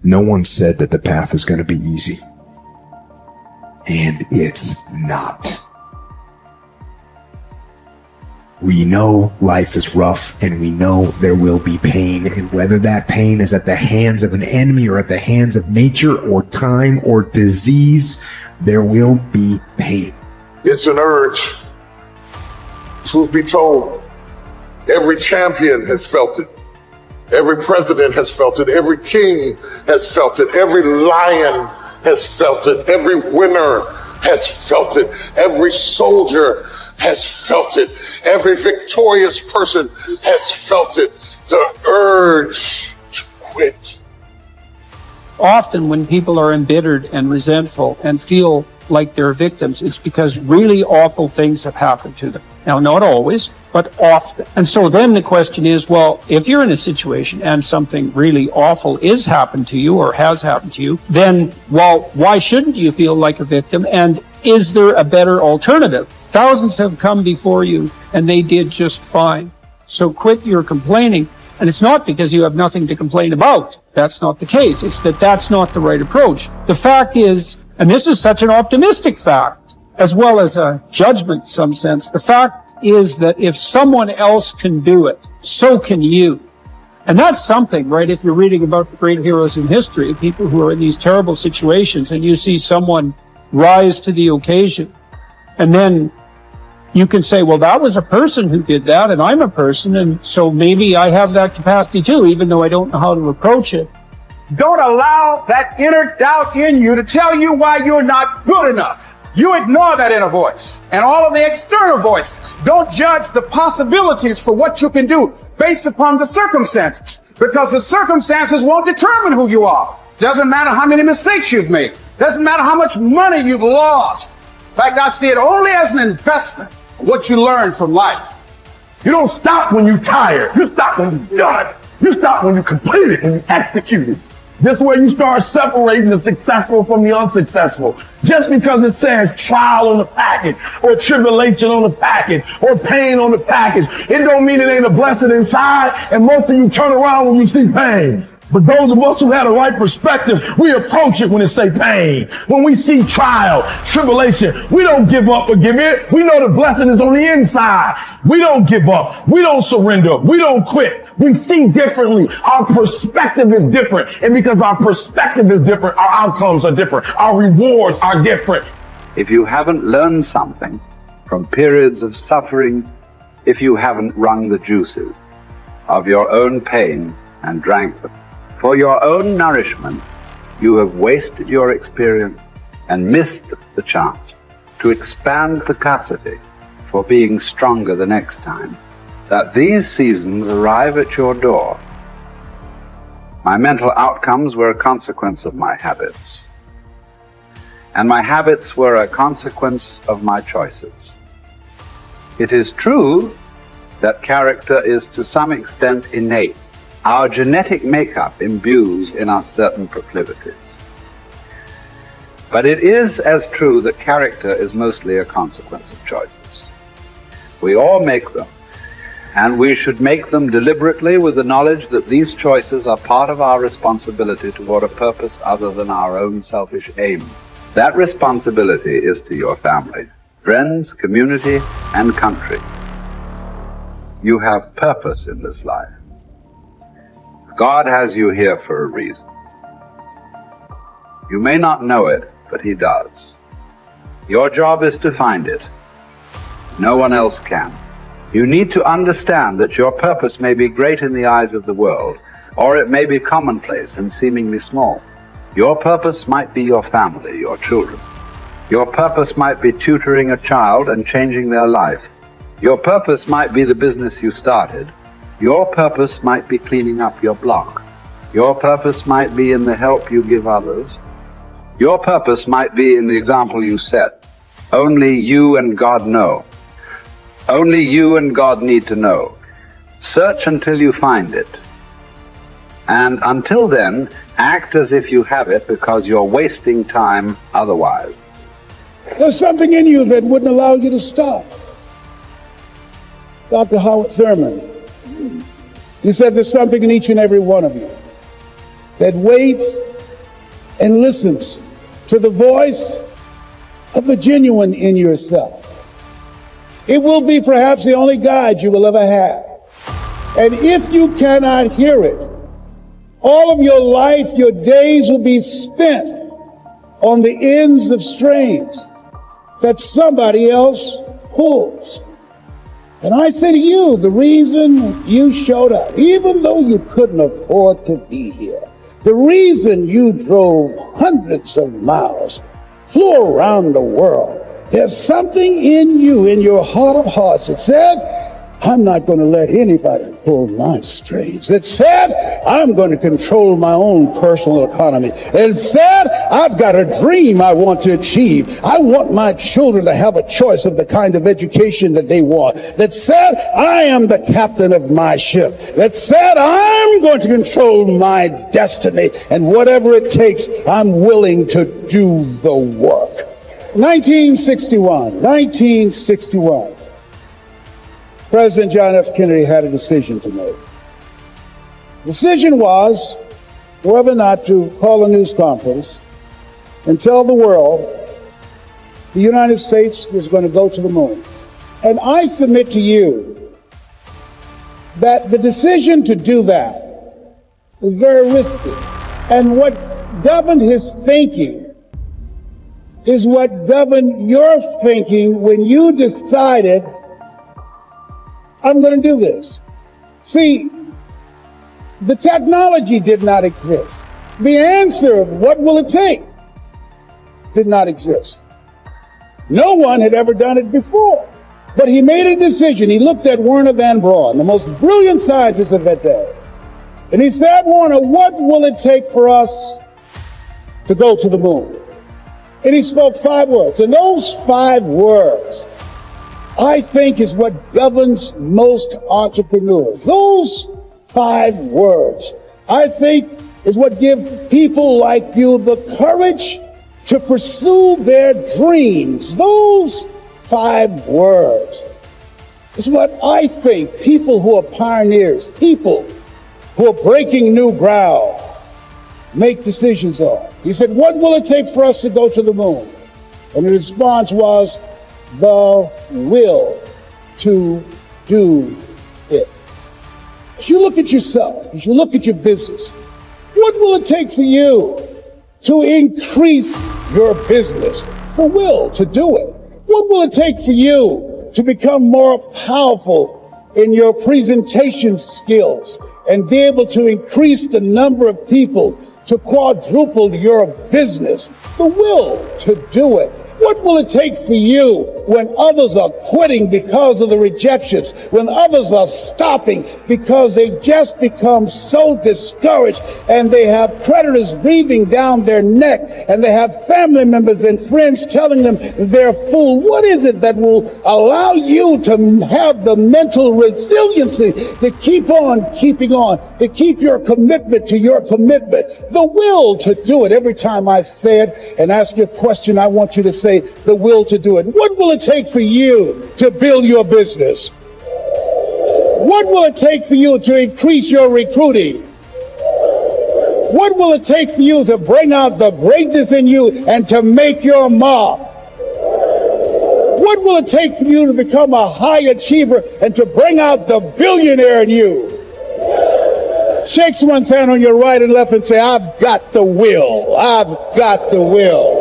No one said that the path is going to be easy. And it's not. We know life is rough, and we know there will be pain, and whether that pain is at the hands of an enemy or at the hands of nature or time or disease, there will be pain. It's an urge. Truth be told, every champion has felt it. Every president has felt it. Every king has felt it. Every lion has felt it. Every winner has felt it. Every soldier has felt it. Every victorious person has felt it. The urge to quit. Often when people are embittered and resentful and feel like they're victims, it's because really awful things have happened to them. Now, not always, but often. And so then the question is, well, if you're in a situation and something really awful is happened to you or has happened to you, then, well, why shouldn't you feel like a victim? And is there a better alternative? Thousands have come before you and they did just fine. So quit your complaining. And it's not because you have nothing to complain about. That's not the case. It's that that's not the right approach. The fact is, and this is such an optimistic fact, as well as a judgment in some sense, the fact is that if someone else can do it, so can you. And that's something, right? If you're reading about the great heroes in history, people who are in these terrible situations, and you see someone rise to the occasion, and then you can say, well, that was a person who did that, and I'm a person, and so maybe I have that capacity too, even though I don't know how to approach it. Don't allow that inner doubt in you to tell you why you're not good enough. You ignore that inner voice and all of the external voices. Don't judge the possibilities for what you can do based upon the circumstances, because the circumstances won't determine who you are. Doesn't matter how many mistakes you've made. Doesn't matter how much money you've lost. In fact, I see it only as an investment, what you learn from life. You don't stop when you're tired. You stop when you're done. You stop when you complete it and you execute it. This way you start separating the successful from the unsuccessful. Just because it says trial on the package, or tribulation on the package, or pain on the package, it don't mean it ain't a blessing inside, and most of you turn around when you see pain. But those of us who have the right perspective, we approach it when it say pain. When we see trial, tribulation, we don't give up or give in. We know the blessing is on the inside. We don't give up. We don't surrender. We don't quit. We see differently. Our perspective is different. And because our perspective is different, our outcomes are different. Our rewards are different. If you haven't learned something from periods of suffering, if you haven't wrung the juices of your own pain and drank them, for your own nourishment, you have wasted your experience and missed the chance to expand capacity for being stronger the next time that these seasons arrive at your door. My mental outcomes were a consequence of my habits, and my habits were a consequence of my choices. It is true that character is to some extent innate. Our genetic makeup imbues in us certain proclivities. But it is as true that character is mostly a consequence of choices. We all make them, and we should make them deliberately with the knowledge that these choices are part of our responsibility toward a purpose other than our own selfish aim. That responsibility is to your family, friends, community, and country. You have purpose in this life. God has you here for a reason. You may not know it, but He does. Your job is to find it. No one else can. You need to understand that your purpose may be great in the eyes of the world, or it may be commonplace and seemingly small. Your purpose might be your family, your children. Your purpose might be tutoring a child and changing their life. Your purpose might be the business you started. Your purpose might be cleaning up your block. Your purpose might be in the help you give others. Your purpose might be in the example you set. Only you and God know. Only you and God need to know. Search until you find it. And until then, act as if you have it, because you're wasting time otherwise. There's something in you that wouldn't allow you to stop. Dr. Howard Thurman, he said there's something in each and every one of you that waits and listens to the voice of the genuine in yourself. It will be perhaps the only guide you will ever have. And if you cannot hear it, all of your life, your days will be spent on the ends of strings that somebody else pulls. And I say to you, the reason you showed up, even though you couldn't afford to be here, the reason you drove hundreds of miles, flew around the world, there's something in you, in your heart of hearts, that said, I'm not going to let anybody pull my strings. It said, I'm going to control my own personal economy. It said, I've got a dream I want to achieve. I want my children to have a choice of the kind of education that they want. That said, I am the captain of my ship. That said, I'm going to control my destiny. And whatever it takes, I'm willing to do the work. 1961. President John F. Kennedy had a decision to make. The decision was whether or not to call a news conference and tell the world the United States was going to go to the moon. And I submit to you that the decision to do that was very risky. And what governed his thinking is what governed your thinking when you decided, I'm going to do this. See, the technology did not exist. The answer of what will it take did not exist. No one had ever done it before. But he made a decision. He looked at Werner von Braun, the most brilliant scientist of that day. And he said, Werner, what will it take for us to go to the moon? And he spoke 5 words. And those 5 words, I think, is what governs most entrepreneurs. Those 5 words, I think, is what give people like you the courage to pursue their dreams. Those 5 words is what I think people who are pioneers, people who are breaking new ground, make decisions on. He said, what will it take for us to go to the moon? And the response was, the will to do it. As you look at yourself, as you look at your business, what will it take for you to increase your business? The will to do it. What will it take for you to become more powerful in your presentation skills and be able to increase the number of people, to quadruple your business? The will to do it. What will it take for you when others are quitting because of the rejections, when others are stopping because they just become so discouraged and they have creditors breathing down their neck and they have family members and friends telling them they're a fool? What is it that will allow you to have the mental resiliency to keep on keeping on, to keep your commitment to your commitment? The will to do it. Every time I say it and ask you a question, I want you to say, the will to do it. What will it take for you to build your business? What will it take for you to increase your recruiting? What will it take for you to bring out the greatness in you and to make your mark? What will it take for you to become a high achiever and to bring out the billionaire in you? Shake someone's hand on your right and left and say, I've got the will. I've got the will.